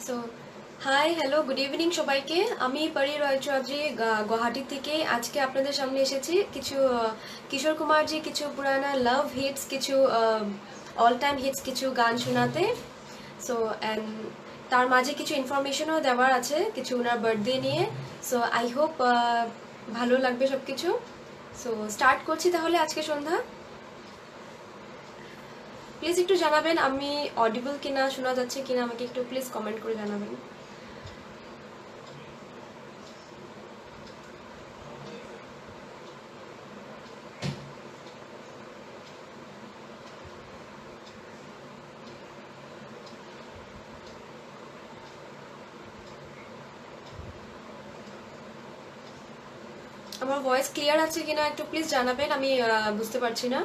So hi hello good evening সবাইকে। আমি পরি রয় চৌধুরী গুয়াহাটি থেকে আজকে আপনাদের সামনে এসেছি কিছু কিশোর কুমারজি কিছু পুরানা লাভ হিটস কিছু অল টাইম হিটস কিছু গান শোনাতে। সো অ্যান্ড তার মাঝে কিছু ইনফরমেশনও দেওয়ার আছে কিছু ওনার বার্থডে নিয়ে। সো আই হোপ ভালো লাগবে সব কিছু। সো স্টার্ট করছি তাহলে আজকে সন্ধ্যা। প্লিজ একটু জানাবেন আমি অডিবল কিনা, শোনা যাচ্ছে কিনা, আমাকে একটু প্লিজ কমেন্ট করে জানাবেন। আমার ভয়েস ক্লিয়ার আছে কিনা একটু প্লিজ জানাবেন, আমি বুঝতে পারছি না।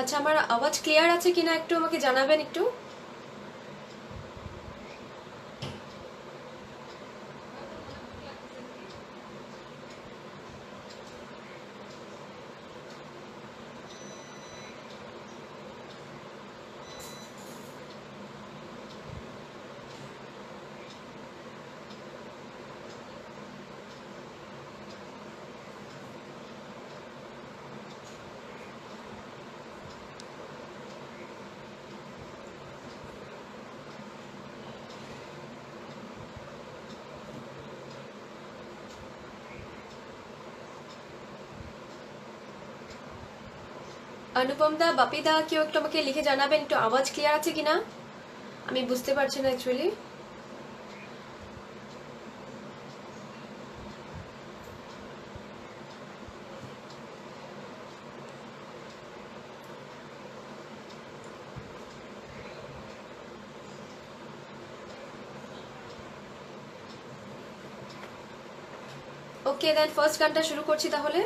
আচ্ছা, আমার আওয়াজ ক্লিয়ার আছে কিনা একটু আমাকে জানাবেন একটু। অনুপম দা, বাপি দা, কেউ একটু আমাকে লিখে জানাবেন একটু আওয়াজ ক্লিয়ার আছে কিনা, আমি বুঝতে পারছি না অ্যাকচুয়ালি। ওকে দেন ফার্স্ট গানটা শুরু করছি তাহলে।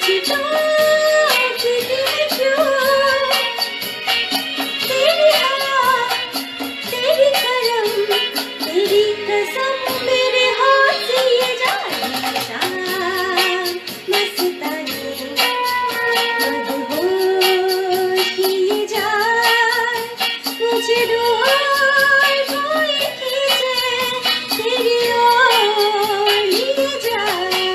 पूछता कि दिल क्यों तेरी हवा तेरी करम तेरी कसम मेरे हाथ से ये जाए शाम मस्तानी मदहोश किए जाए मुझे डोर कोई खींचे तेरी ओर लिए जाए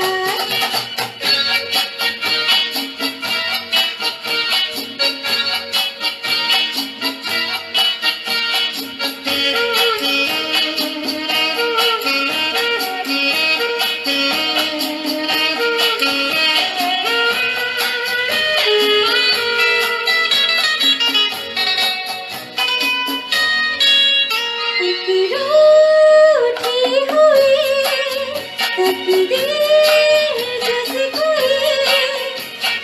एक रूठी हुई तकदीर जैसे कोई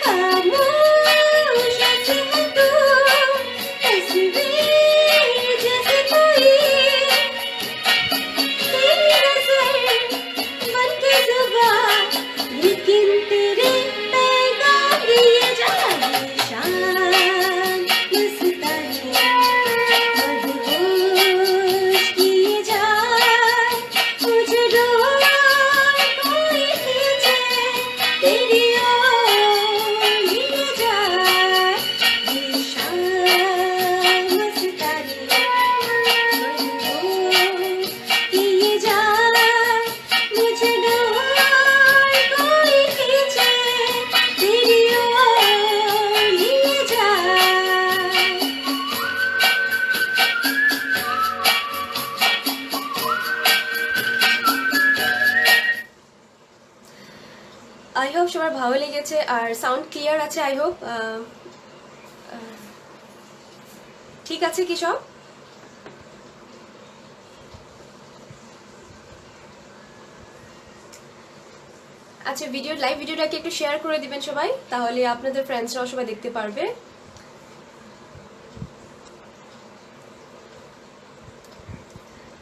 खामोश ऐसे है तू तस्वीर जैसे कोई तेरी नजर बनके जुबान लेकिन तेरे पैगाम लिए जाए शान मस्तानी मदहोश किए जाए मुझे डोर कोई खींचे तेरी ओर लिए जाए ये शाम मस्तानी मदहोश किए जाए मुझे डोर कोई खींचे तेरी ओर लिए जाए আই হোপ সবার ভালো লেগেছে আর সাউন্ড ক্লিয়ার আছে আই হোপ ঠিক আছে কি সব আচ্ছা লাইভ ভিডিওটাকে একটু শেয়ার করে দিবেন সবাই তাহলে আপনাদের ফ্রেন্ডসরাও সবাই দেখতে পারবে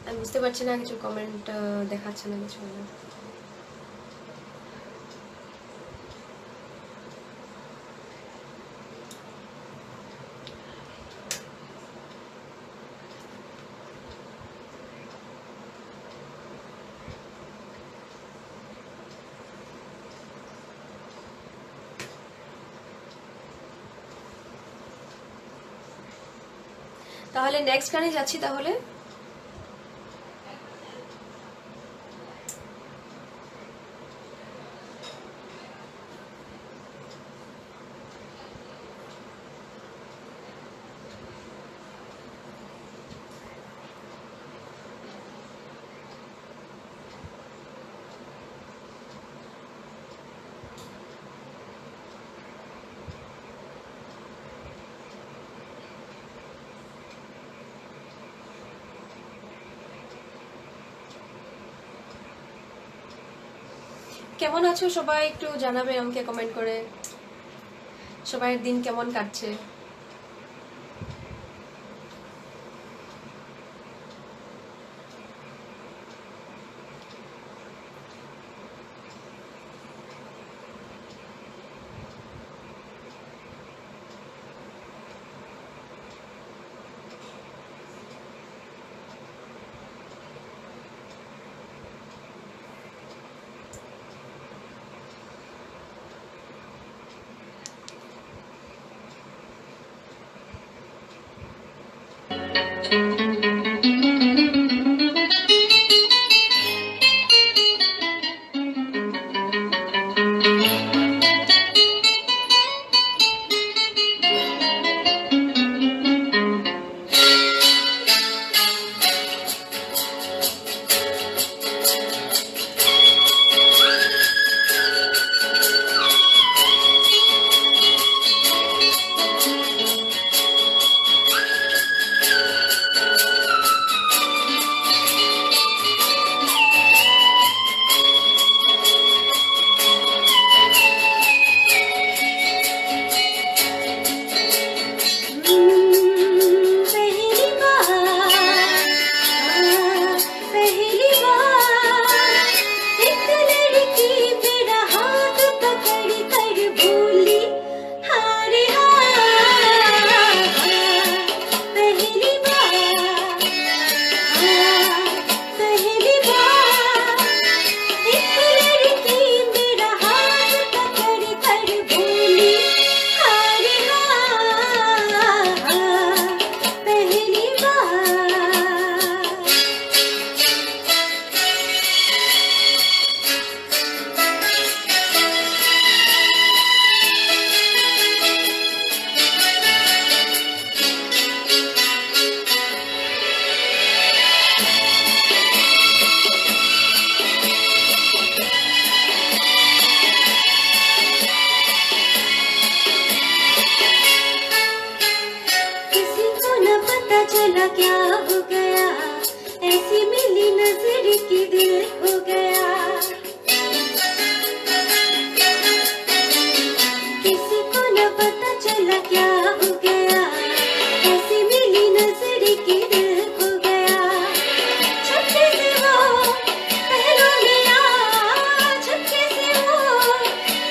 আমি বুঝতে পারছি না কিছু কমেন্ট দেখাচ্ছে না কিছু না তাহলে নেক্সট গানে যাচ্ছি তাহলে কেমন আছো সবাই একটু জানাবে আমাকে কমেন্ট করে সবার দিন কেমন কাটছে बोला क्या हो गया, ऐसी मिली नजर की दिल खो गया। छक्के से वो पहलू में आ, छक्के से वो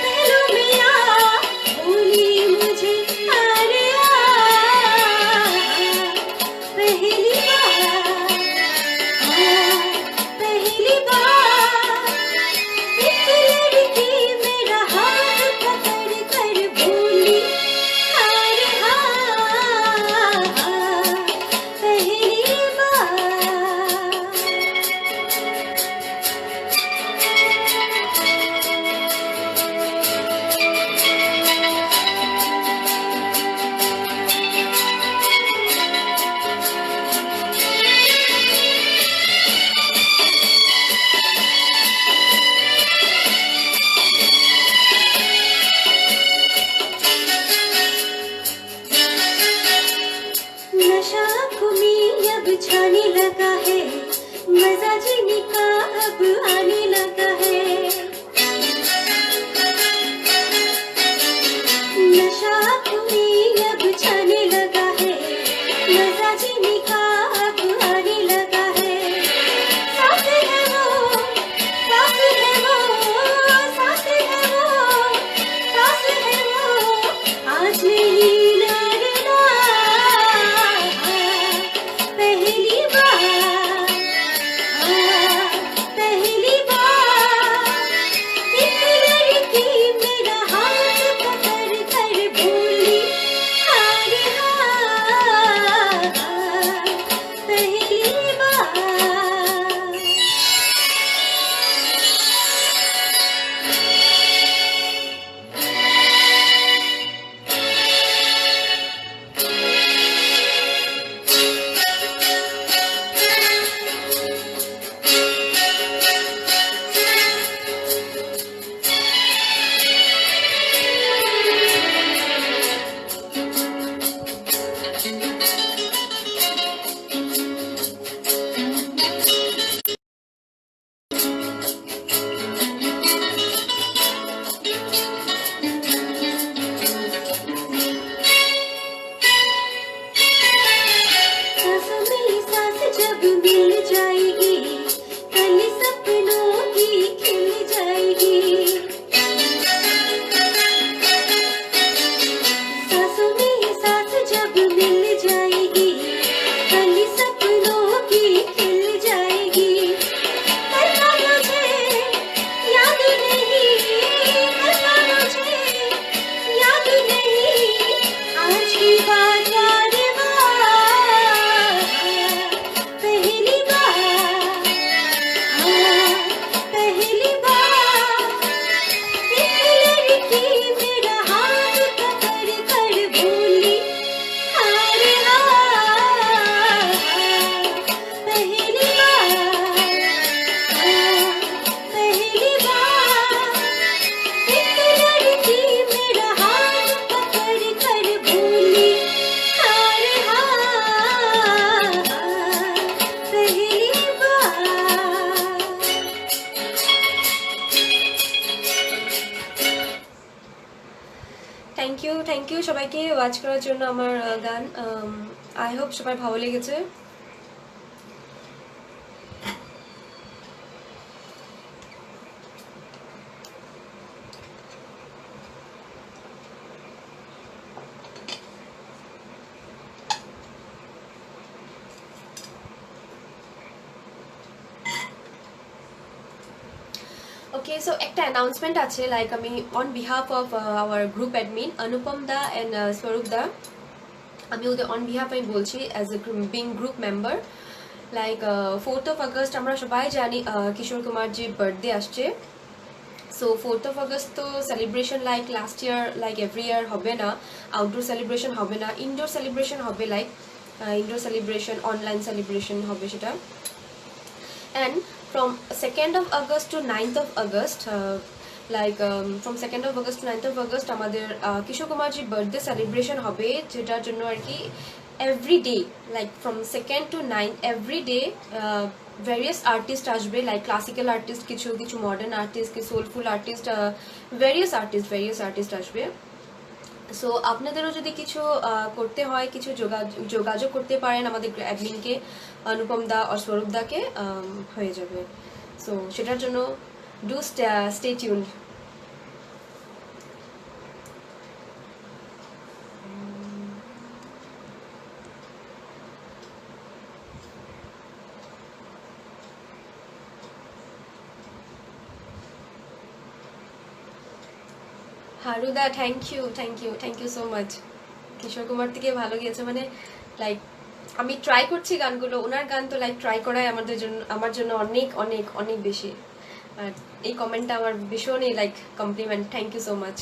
पहलू में आ, बोली मुझे अरे पहली बार, पहली बार एक लड़की मेरा हाथ पकड़ कर बोली अरे पहली बार। नशा खुमी अब छाने लगा है, मजा जीने का अब आने लगा है। नशा खुमी अब छाने लगा है, मजा जीने का अब आने लगा है। साथ है वो, साथ है वो, साथ है वो, साथ है वो, आज नहीं लड़ना पहली बार, पहली बार एक लड़की मेरा हाथ पकड़ कर बोली अरे पहली बार। सांसों में सांस जब मिल जाएगी, कल सपनों की खिल जाएगी। सांसों में सांस जब मिल जाएगी, कल सपनों की खिल जाएगी। करना मुझे याद नहीं, करना मुझे याद नहीं, आज की बात याद पहली बार, पहली बार एक लड़की मेरा हाथ पकड़ कर बोली अरे पहली बार, पहली बार एक लड़की मेरा हाथ पकड़ कर बोली अरे पहली बार। থ্যাংক ইউ সবাইকে ওয়াচ করার জন্য আমার গান। আই হোপ সবার ভালো লেগেছে। ওকে, সো একটা অ্যানাউন্সমেন্ট আছে, লাইক আমি on behalf of our group admin Anupam da and Swarup da, আমি ওদের অন বিহাফ আমি বলছি as a being group member. Like 4th of August আমরা সবাই জানি কিশোর কুমারজির বার্থডে আসছে। সো 4th of August তো celebration like last year, like every ইয়ার হবে না, আউটডোর সেলিব্রেশন হবে না, ইনডোর সেলিব্রেশন হবে, like indoor celebration, online celebration হবে সেটা। And from 2nd of August to 9th of August, from 2nd of August to 9th of August আমাদের কিশোর কুমারজির birthday celebration হবে, যেটার জন্য আর কি every day, like from 2nd to 9th every day various artist আসবে, like classical artist, কিছু modern artist, কিছু soulful artist, various artist আসবে। সো আপনাদেরও যদি কিছু করতে হয়, কিছু যোগাযোগ করতে পারেন আমাদের অ্যাডমিনকে, অনুপম দা আর স্বরূপ দাকে, হয়ে যাবে। সো সেটার জন্য ডু স্টে টিউনড। হারুদা thank you so much. Kishore Kumar থেকে ভালো গিয়েছে মানে লাইক আমি ট্রাই করছি গানগুলো, ওনার গান তো লাইক ট্রাই করাই আমার জন্য অনেক অনেক অনেক বেশি। আর এই কমেন্টটা আমার ভীষণই like compliment, thank you so much.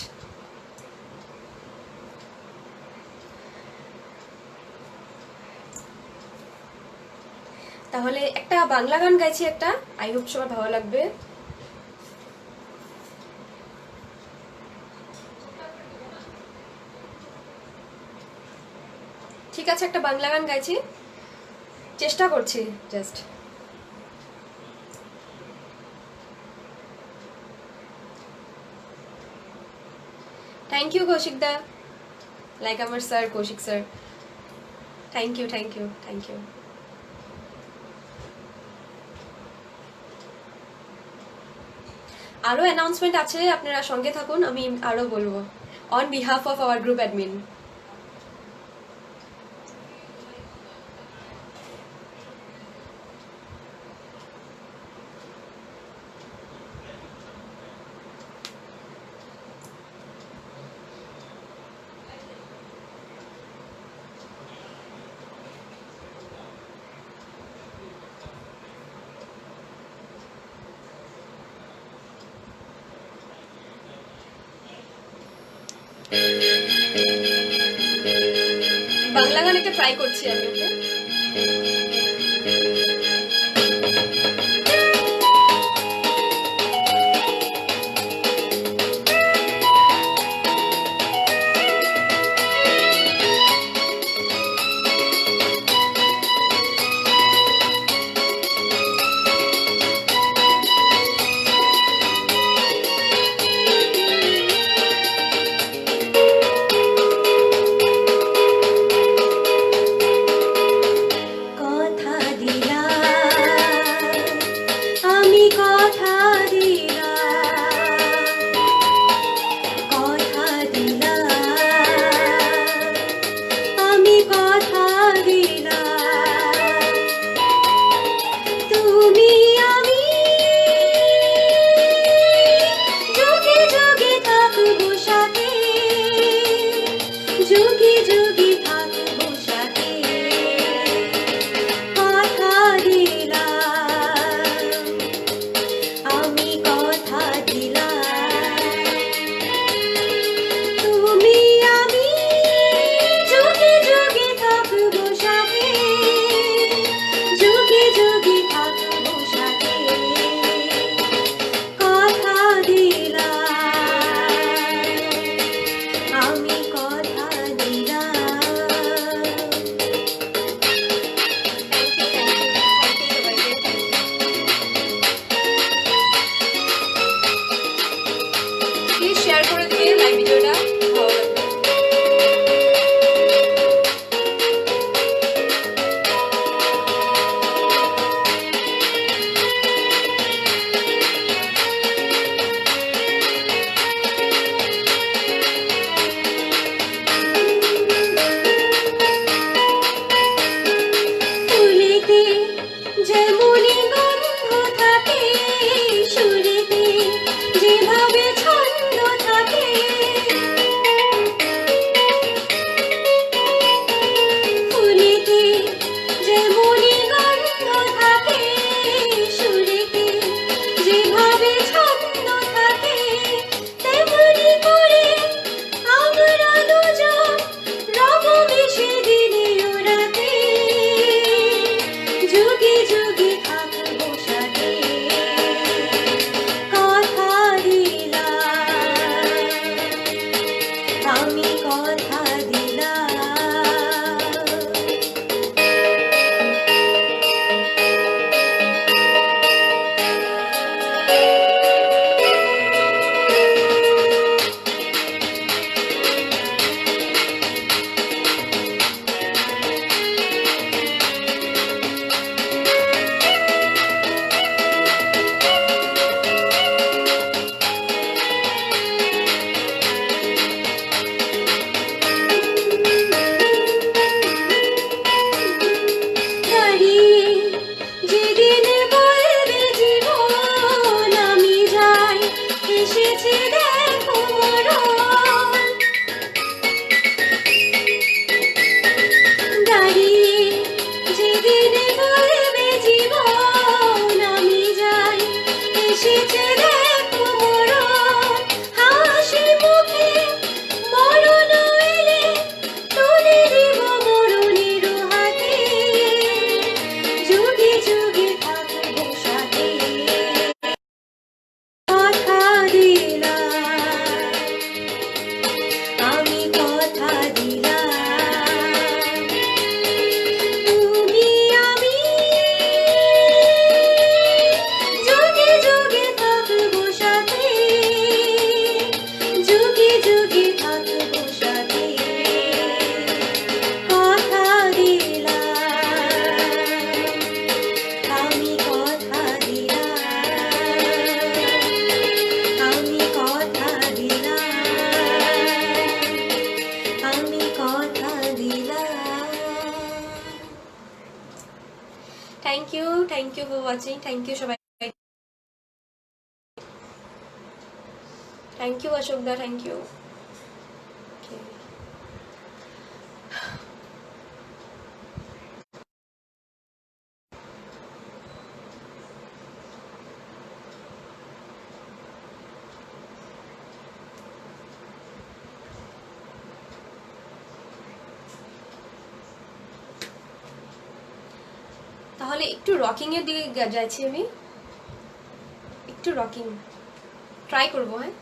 তাহলে একটা বাংলা গান গাইছি একটা, আই হোপ সবার ভালো লাগবে। ঠিক আছে, একটা বাংলা গান গাইছি, চেষ্টা করছি just. Thank you Koushik da, like আমার sir Koushik sir, thank you thank you thank you. আরো অ্যানাউন্সমেন্ট আছে, আপনারা সঙ্গে থাকুন, আমি আরো বলবো on behalf of our group admin. Bangla গান একটা ট্রাই করছি আমি, ওকে? এসেছে দেখো মরণ, দাঁড়িয়ে যেদিন বলবে জীবন আমি যাই, এসেছে দেখো মরণ, হাসি মুখে মরণ এলে তুলে দিব মরণের হাতে, যুগে যুগে থাকবো সাথে, কথা দিলাম আমি, কথা দিলাম তুমি আমি, যুগে যুগে থাকবো সাথে, যুগে যুগে থাকবো সাথে, কথা দিলাম আমি, কথা দিলাম আমি, কথা দিলাম আমি, কথা দিলাম। Thank you for watching, thank you সবাই, thank you Ashok da, thank you. তাহলে একটু রকিং এর দিকে যাচ্ছি আমি, একটু রকিং ট্রাই করবো। হ্যাঁ,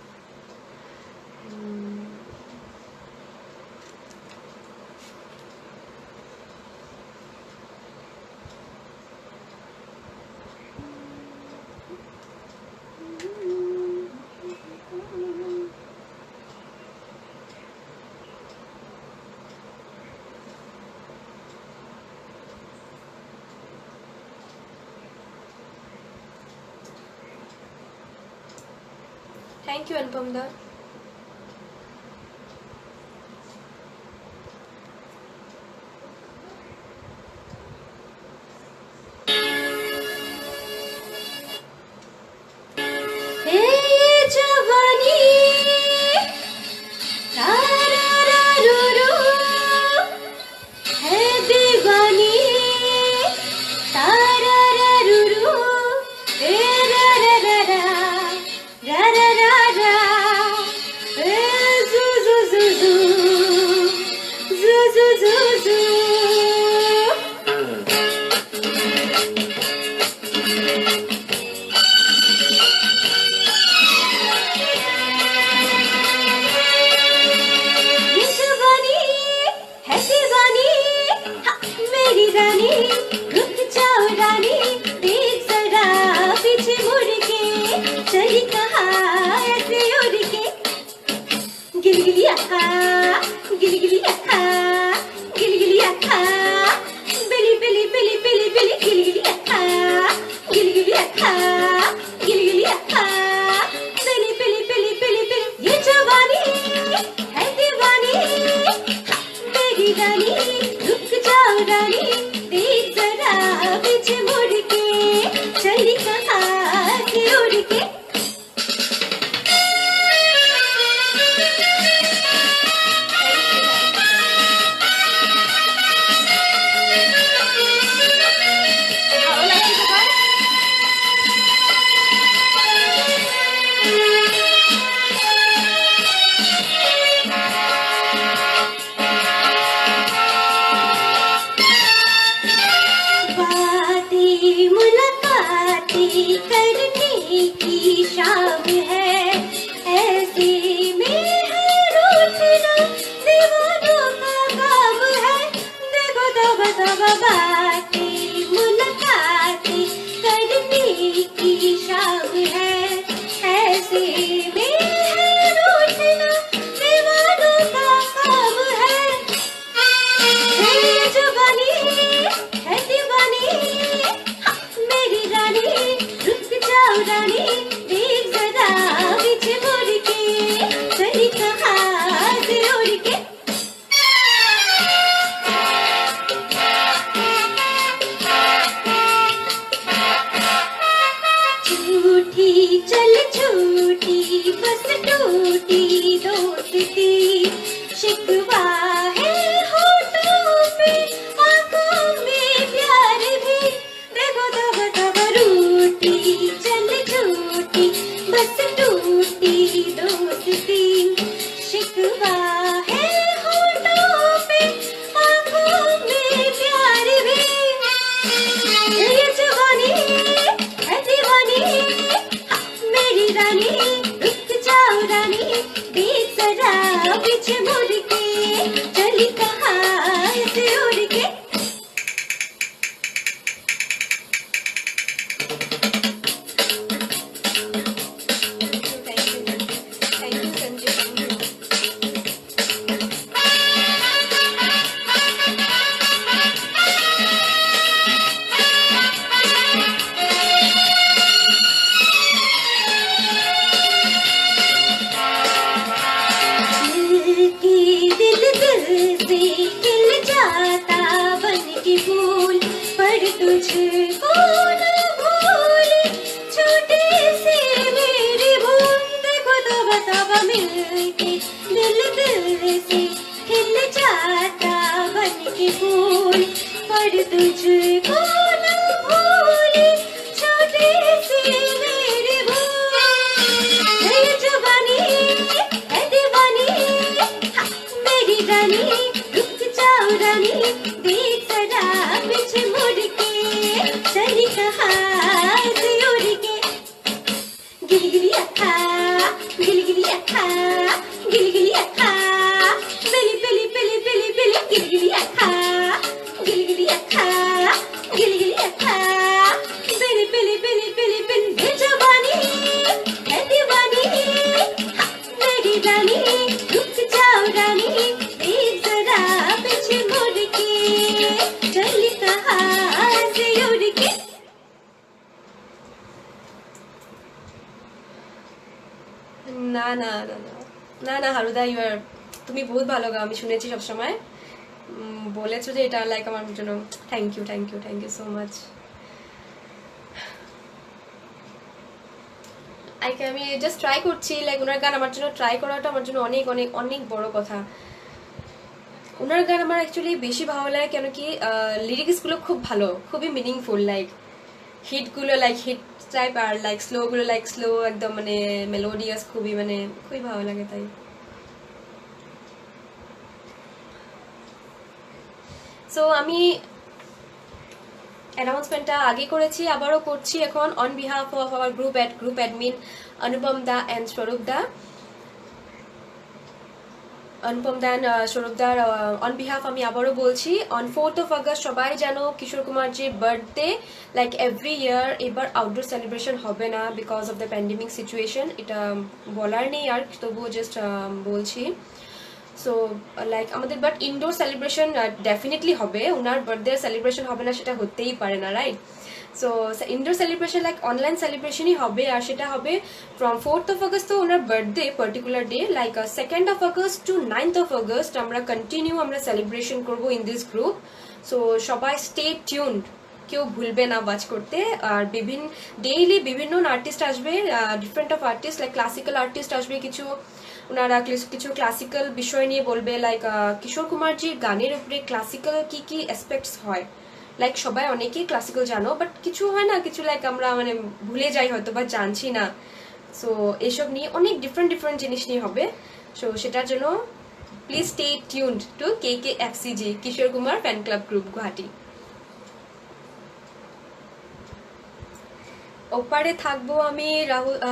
থ্যাংক ইউ অনুপম দা। गिलगिली अक्का, गिलगिली अक्का, गिलगिली अक्का, बिली बिली बिली बिली बिली गिलगिली अक्का, गिलगिली अक्का, गिलगिली अक्का, बिली बिली बिली बिली बिली। ये जवानी है दीवानी, मेरी रानी रुक जाओ रानी, देख जरा पीछे मुड़ के, चली कहाँ से उड़ के। बातें रूठी दोस्ती शिकवा है होठों पे आंखों में प्यार भी देखो तब तब रूठी चल झूठी बस टूटी दोस्ती शिकवा है होठों पे आंखों में प्यार भी ये जवानी है दीवानी मेरी रानी रुक जाओ रानी देख जरा पीछे मुड़ के चली कहाँ से उड़ के थैंक यू संजय फूल पर तुझको न भूले छोटे से मेरी भूल देखो तो बतावा मिलके दिल दिल से खिल जाता बन के फूल पर तुझको न भूले छोटे से मेरी भूल है जुबानी है दीवानी मेरी रानी रुक जाओ रानी देख जरा पीछे मुड़ के चली कहाँ से उड़ के गिलगिली अखा गिलगिली अखा गिलगिली अखा पिली पिली पिली पिली पिली गिलगिली अखा गिलगिली अखा गिलगिली अखा पिली पिली पिली पिली पिली ये जवानी है दीवानी मेरी रानी रुक जाओ रानी देख जरा पीछे मुड़ के चली कहाँ से उड़ के না না না না না না হারুদা ইউর তুমি বহুত ভালো গাও আমি শুনেছি সব সময় বলেছো যে এটা লাইক আমার জন্য thank you thank you thank you so much আমি জাস্ট ট্রাই করছি লাইক ওনার গান আমার জন্য ট্রাই করাটা আমার জন্য অনেক অনেক অনেক বড় কথা ওনার গান আমার অ্যাকচুয়ালি বেশি ভালো লাগে কেন কি লিরিক্সগুলো খুব ভালো খুবই মিনিংফুল লাইক হিটগুলো লাইক হিট টাইপ আর লাইক স্লোগুলো লাইক স্লো একদম মানে মেলোডিয়াস খুবই মানে খুবই ভালো লাগে তাই সো আমি অ্যানাউন্সমেন্টটা আগে করেছি আবারও করছি এখন on behalf of our group admin Anupam da and Swarup da Anupam da and স্বরূপ দার অন বিহাফ আমি আবারও বলছি অন 4th of August সবাই জানো কিশোর কুমারজির বার্থডে লাইক এভরি ইয়ার এবার আউটডোর সেলিব্রেশন হবে না because of the pandemic situation এটা বলার নেই আর তবুও জাস্ট বলছি সো লাইক আমাদের বাট ইনডোর সেলিব্রেশন ডেফিনেটলি হবে ওনার বার্থডে সেলিব্রেশন হবে না সেটা হতেই পারে না right so indoor celebration like online সেলিব্রেশনই হবে আর সেটা হবে ফ্রম 4th of August তো ওনার birthday particular day like 2nd of August to 9th of August আমরা কন্টিনিউ আমরা সেলিব্রেশন করবো ইন দিস গ্রুপ সো সবাই স্টে টিউনড কেউ ভুলবে না ওয়াচ করতে আর ডেইলি বিভিন্ন আর্টিস্ট আসবে different of artist like classical artist আসবে কিছু ওনারা কিছু ক্লাসিক্যাল বিষয় নিয়ে বলবে লাইক কিশোর কুমারজির গানের উপরে ক্লাসিক্যাল কি কি অ্যাসপেক্টস হয় লাইক সবাই অনেকেই ক্লাসিক্যাল জানো বাট কিছু হয় না কিছু লাইক আমরা মানে ভুলে যাই হয়তো বা জানছি না সো এসব নিয়ে অনেক ডিফারেন্ট জিনিস নিয়ে হবে সো সেটার জন্য please stay tuned to KKFCG Kishore Kumar fan club group Guwahati ওপারে থাকবো আমি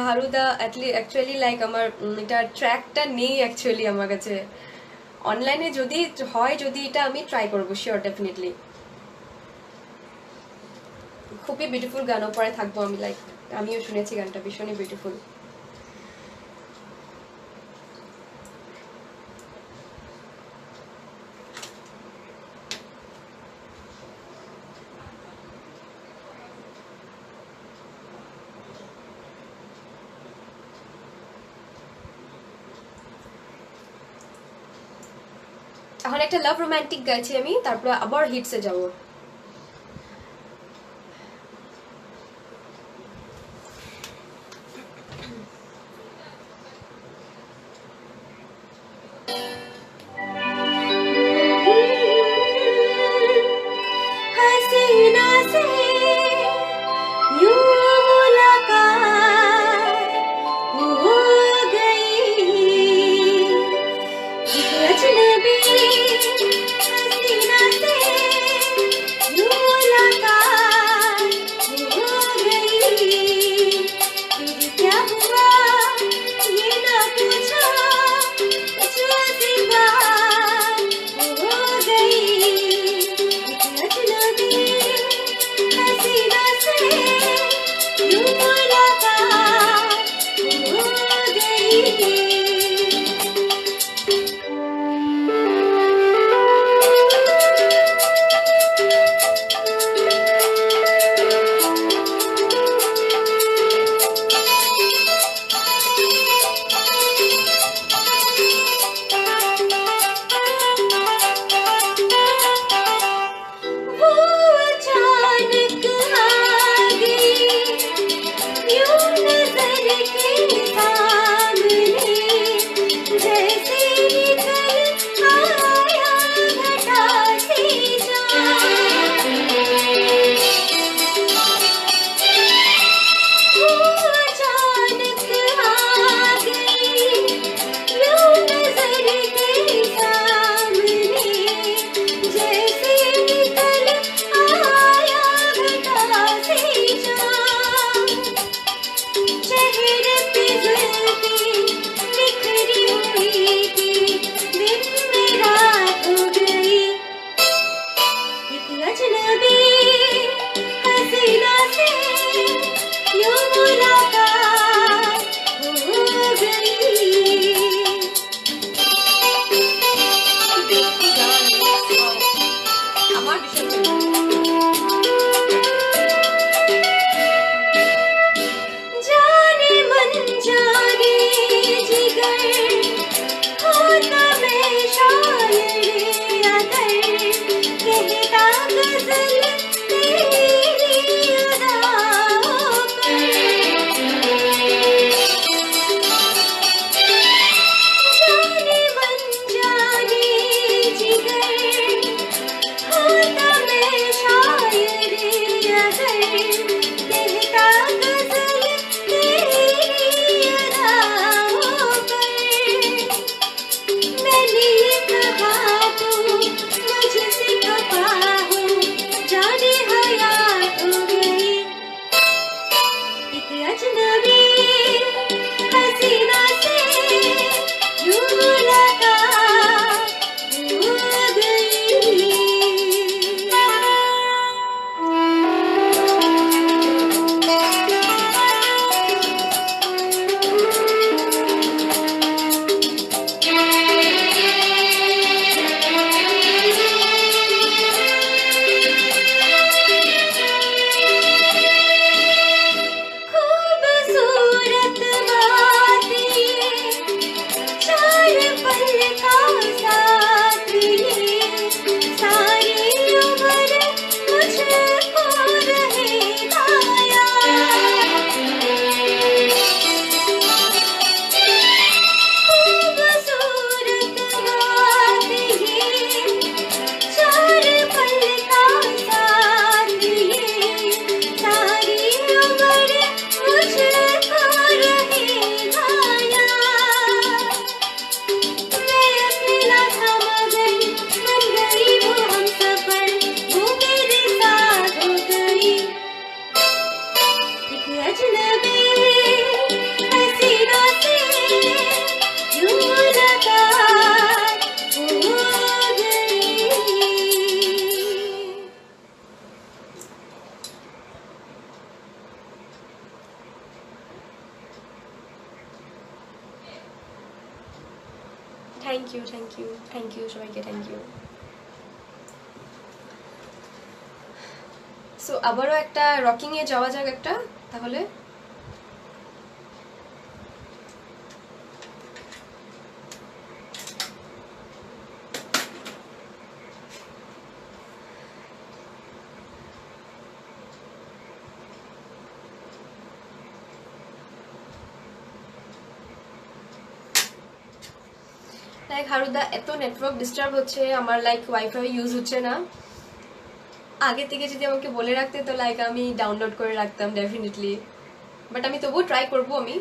হারুদা অ্যাকচুয়ালি লাইক আমার এটা ট্র্যাকটা নেই অ্যাকচুয়ালি আমার কাছে অনলাইনে যদি হয় যদি এটা আমি ট্রাই করবো শিওর ডেফিনেটলি খুবই বিউটিফুল গান ওপারে থাকবো আমি লাইক আমিও শুনেছি গানটা ভীষণই বিউটিফুল এখন একটা লাভ রোমান্টিক গাইছি আমি তারপর আবার হিটসে যাব हसीना से यूं मुलाकात हो गई, एक अजनबी हसीना से यूं मुलाकात हो गई। फिर क्या हुआ ये ना पूछा, कुछ ऐसी बात हो गई, एक अजनबी हसीना से यूं मुलाकात हो गई। वो अचानक आ गई यूं नजर के सामने, जैसे निकल आया घटा से चाँद। वो अचानक आ गई यूं नजर के सामने, जैसे निकल आया घटा से चाँद। चेहरे पे जुल्फें बिखरी हुई थी, दिन में रात हो गई, एक अजनबी हसीना से यूं मुलाकात हो गई। আমার বিষয় जाने मन जाने जिगर होता मैं शायर अगर, कहता गजल तेरी अदाओं पर। जाने मन जाने जिगर होता मैं शायर अगर, कहता गजल तेरी अदाओं पर। मैंने ये कहा तो मुझसे खफा हो, जाने हयात हो गई, एक अजनबी हसीना से यूं मुलाकात हो गई। खूबसूरत बात ये, चार पल का साथ ये, सारी उम्र मुझको रहेगा याद। खूबसूरत बात ये, चार पल का साथ ये, सारी उम्र मुझको रहेगा याद। मैं अकेला था मगर बन गई वो हमसफर, वो मेरे साथ हो गई, एक अजनबी हसीना से यूं मुलाकात हो गई। Thank you thank you thank you সবাইকে, থ্যাংক ইউ। সো আবারও একটা রকিং এ যাওয়া যাক একটা তাহলে। লাইক হারুদা এত নেটওয়ার্ক ডিস্টার্ব হচ্ছে আমার, লাইক ওয়াইফাই ইউজ হচ্ছে না। আগে থেকে যদি আমাকে বলে রাখতে তো লাইক আমি ডাউনলোড করে রাখতাম ডেফিনেটলি, বাট আমি তবুও ট্রাই করবো আমি।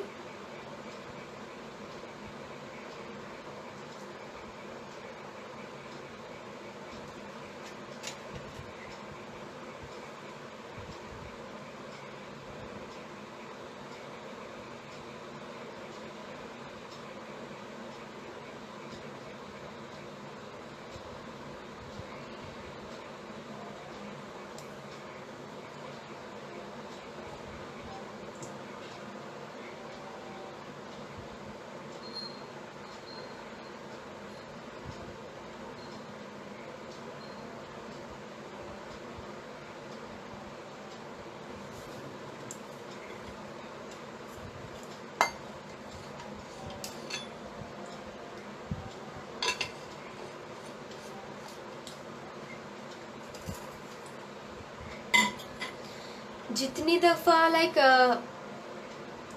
जितनी दफा लाइक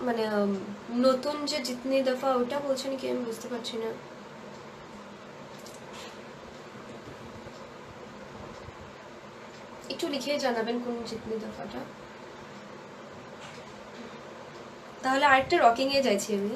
মানে নতুন যে জিতনি দফা ওটা বলছেন কি আমি বুঝতে পারছি না। একটু লিখে জানাবেন কোন জিতনি দফাটা, তাহলে আরেকটা রকিং এ যাইছি আমি।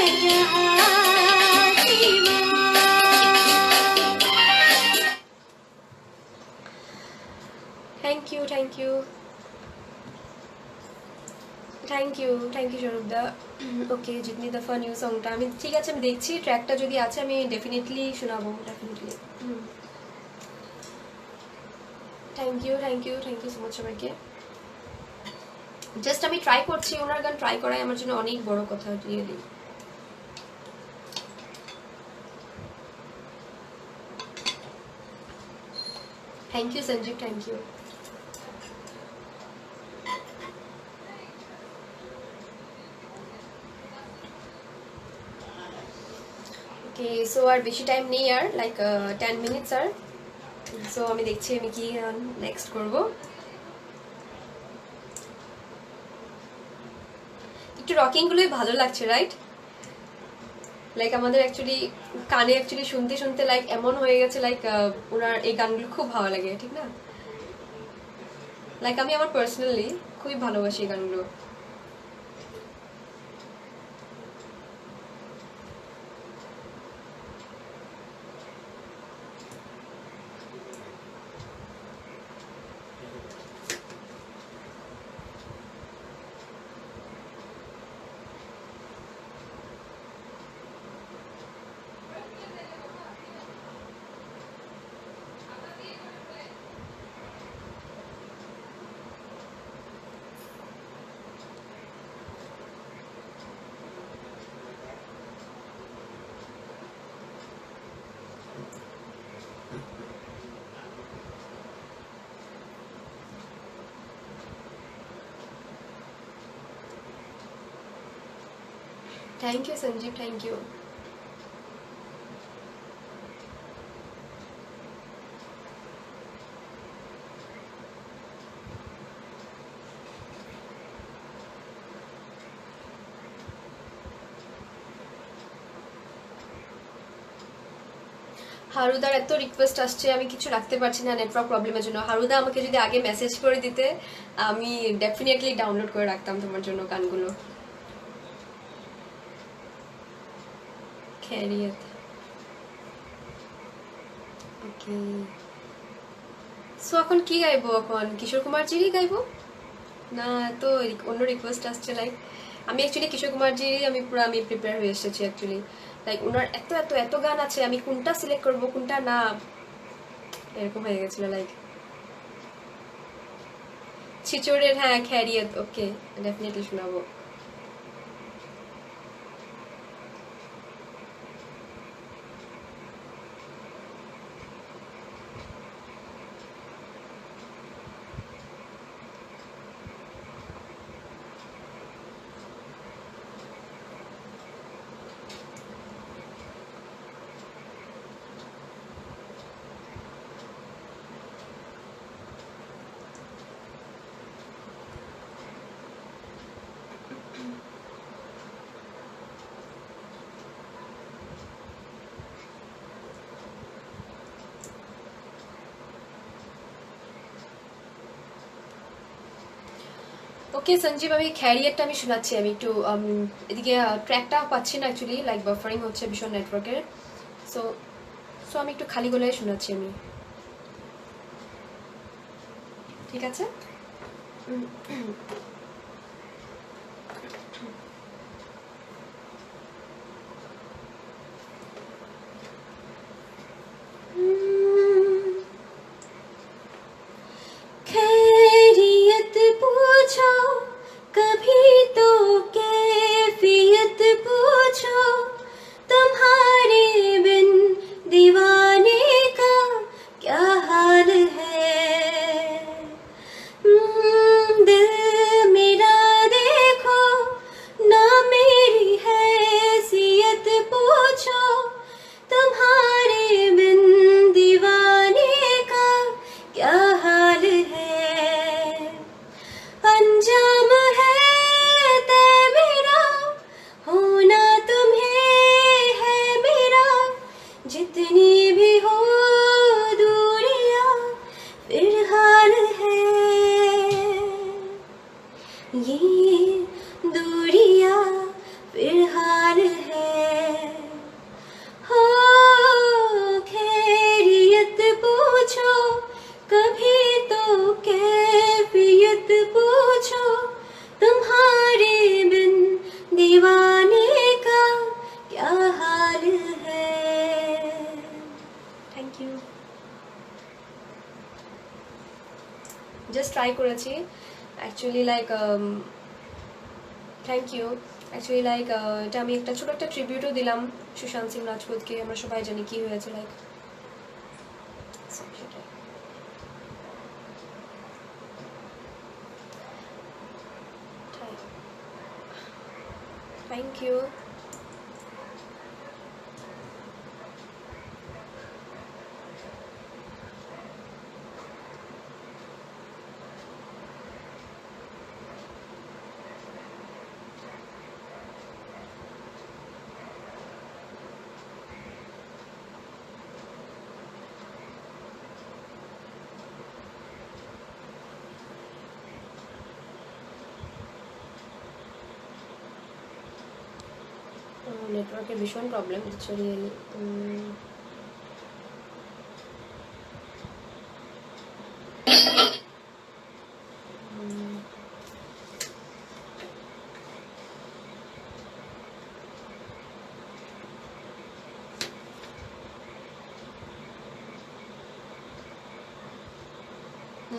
Thank you thank you thank you স্বরূপ দা। ওকে जितनी दफ़ा न्यू सॉन्गটা আমি ঠিক আছে আমি দেখছি ট্র্যাকটা যদি আছে আমি ডেফিনেটলি শোনাবো definitely. Thank you so much সবাইকে। জাস্ট আমি ট্রাই করছি, ওনার গান ট্রাই করাই আমার জন্য অনেক বড় কথা really. Thank you Sanjeev thank you. Okay so আর বেশি টাইম নেই আর লাইক 10 মিনিটস আর। সো আমি দেখছি আমি কি নেক্সট করব। একটু রকিংগুলোই ভালো লাগছে রাইট, লাইক আমাদের অ্যাকচুয়ালি কানে অ্যাকচুয়ালি শুনতে শুনতে লাইক এমন হয়ে গেছে লাইক ওনার এই গানগুলো খুব ভালো লাগে ঠিক না, লাইক আমি আমার পার্সোনালি খুবই ভালোবাসি এই গানগুলো। Thank you Sanjeev thank you. হারুদার এত রিকোয়েস্ট আসছে আমি কিছু রাখতে পারছি না নেটওয়ার্ক প্রবলেমের জন্য। হারুদা আমাকে যদি আগে মেসেজ করে দিতে আমি ডেফিনেটলি ডাউনলোড করে রাখতাম তোমার জন্য গানগুলো। खैरियत ওকে সো এখন কি গাইবো, এখন কিশোর কুমার জিরই গাইবো না তো অন্য রিকোয়েস্ট আসছে লাইক আমি অ্যাকচুয়ালি কিশোর কুমার জিরই আমি পুরো আমি প্রিপেয়ার হয়ে এসেছি অ্যাকচুয়ালি, লাইক ওনার এত এত এত গান আছে আমি কোনটা সিলেক্ট করবো কোনটা না এরকম হয়ে গেছিল লাইক। ছিচড়ের হ্যাঁ খ্যারিয়ত ওকে ডেফিনেটলি শোনাবো। ওকে সঞ্জীব আমি খ্যারিয়তটা আমি শোনাচ্ছি, আমি একটু এদিকে ট্র্যাকটা পাচ্ছি না অ্যাকচুয়ালি লাইক বাফারিং হচ্ছে ভীষণ নেটওয়ার্কের। সো সো আমি একটু খালি গলায় শোনাচ্ছি আমি, ঠিক আছে? खैरियत पूछो कभी तो कैफियत पूछो तुम्हारे बिन दीवाने का क्या हाल है। दिल জাস্ট ট্রাই করেছি actually like thank you actually like এটা আমি একটা ছোট একটা ট্রিবিউটও দিলাম সুশান্ত সিং রাজপুতকে। আমরা সবাই জানি কি হয়েছে লাইক থ্যাংক ইউ। নেটওয়ার্কের ভীষণ প্রবলেম হচ্ছে রিয়েলি।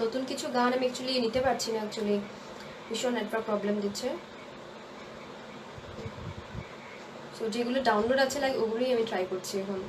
নতুন কিছু গান আমি অ্যাকচুয়ালি নিতে পারছি না, অ্যাকচুয়ালি ভীষণ নেটওয়ার্ক প্রবলেম দিচ্ছে। সো যেগুলো ডাউনলোড আছে লাইক ওগুলোই আমি ট্রাই করছি এখন।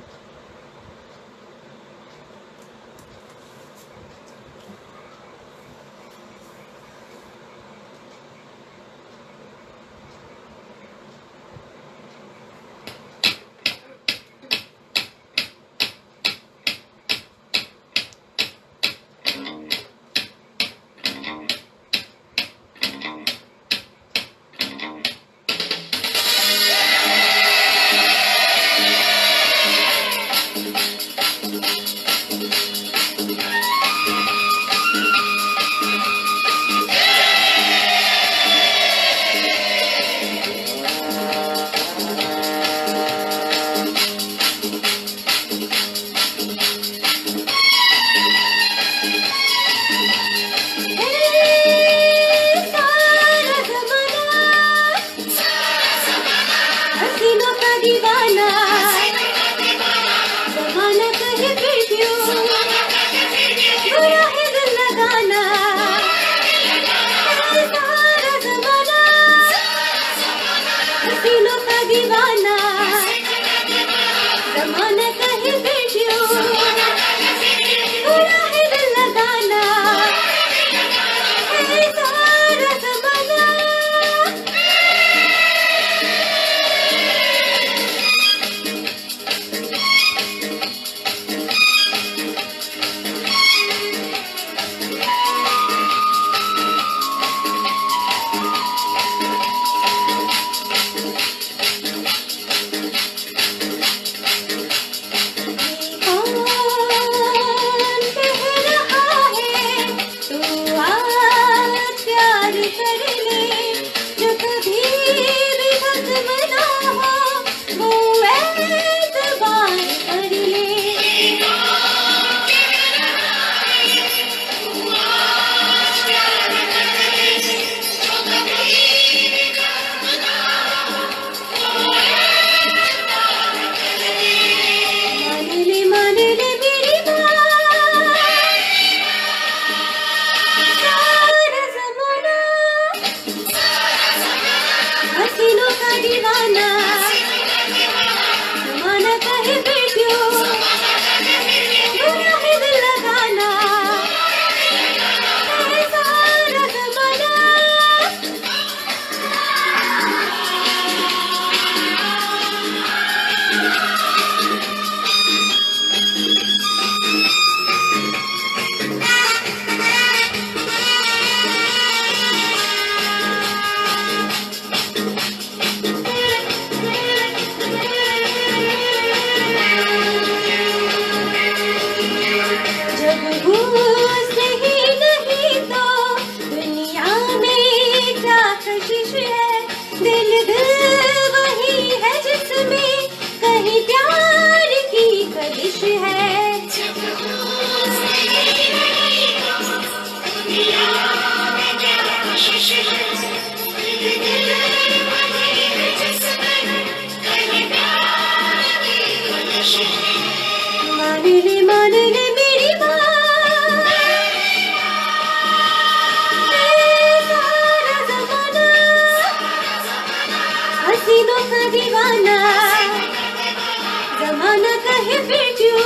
कहे फिर क्यों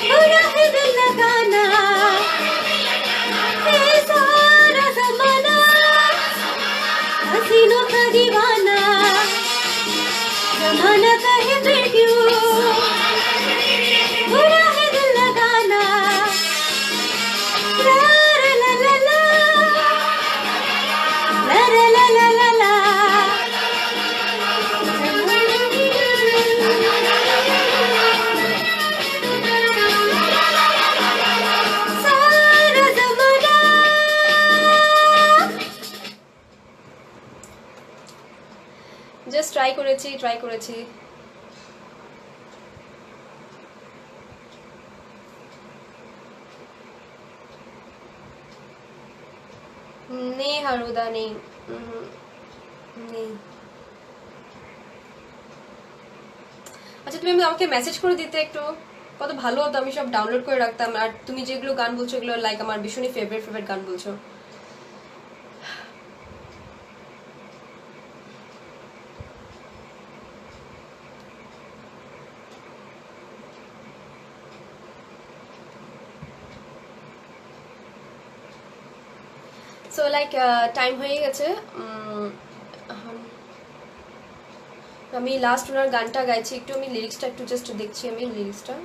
बुरा है दिल लगाना है सारा जमाना हसीनों का दीवाना जमाना कहे फिर क्यों बुरा है दिल लगाना ला ला ला ला ला ला ला ला ला ला सारा जमाना জাস্ট ট্রাই করেছি নেই হারুদা নেই নেই। আচ্ছা তুমি আমাকে মেসেজ করে দিতে একটু, কত ভালো হতো, আমি সব ডাউনলোড করে রাখতাম। আর তুমি যেগুলো গান বলছো এগুলো লাইক আমার ভীষণই ফেভারিট গান বলছো। সো লাইক টাইম হয়ে গেছে। আমি লাস্ট ওনার গানটা গাইছি, একটু আমি লিরিক্সটা একটু জাস্ট দেখছি আমি লিরিক্সটা।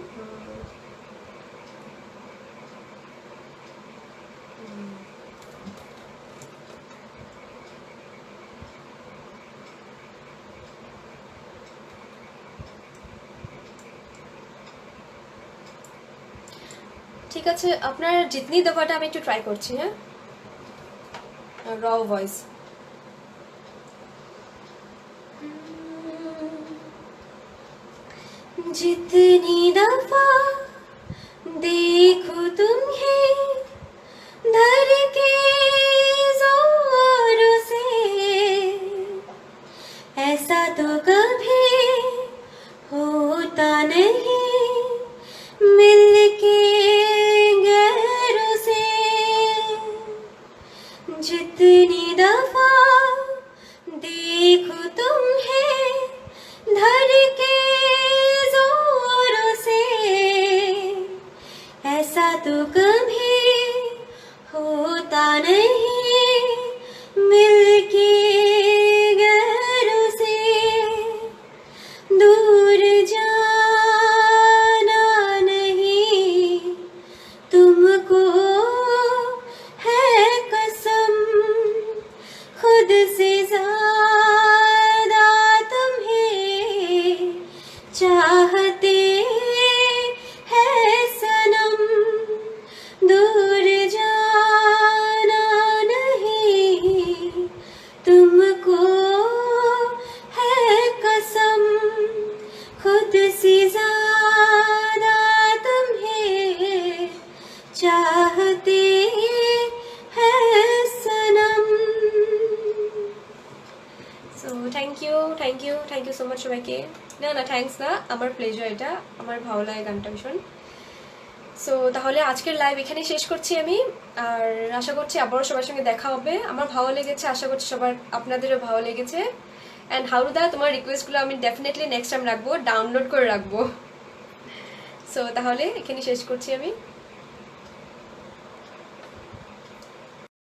ঠিক আছে, আপনার জিতনি দফাটা আমি একটু ট্রাই করছি। হ্যাঁ, रॉ वॉइस। जितनी दफा देखो तुम्हें धर के जोरों से ऐसा तो कभी होता नहीं मिलके गैरों से जितनी दफा देखो तुम्हें धर के जोरों से ऐसा तो कभी होता नहीं मिलके गैरों से दूर जाना नहीं तुमको है कसम खुद से ज्यादा तुम्हें चाहते हैं सनम दूर जाना नहीं तुमको है कसम खुद से ज्यादा तुम्हें चाहते हैं सनम। So thank you so much সবাইকে। না থ্যাঙ্কস না, আমার প্লেজার, এটা আমার ভালো লাগে গানটা ভীষণ। সো তাহলে আজকের লাইভ এখানেই শেষ করছি আমি, আর আশা করছি আবারও সবার সঙ্গে দেখা হবে। আমার ভালো লেগেছে, আশা করছি সবার আপনাদেরও ভালো লেগেছে। অ্যান্ড হারুদা, তোমার রিকোয়েস্টগুলো আমি ডেফিনেটলি নেক্সট টাইম রাখবো, ডাউনলোড করে রাখবো। সো তাহলে এখানেই শেষ করছি আমি।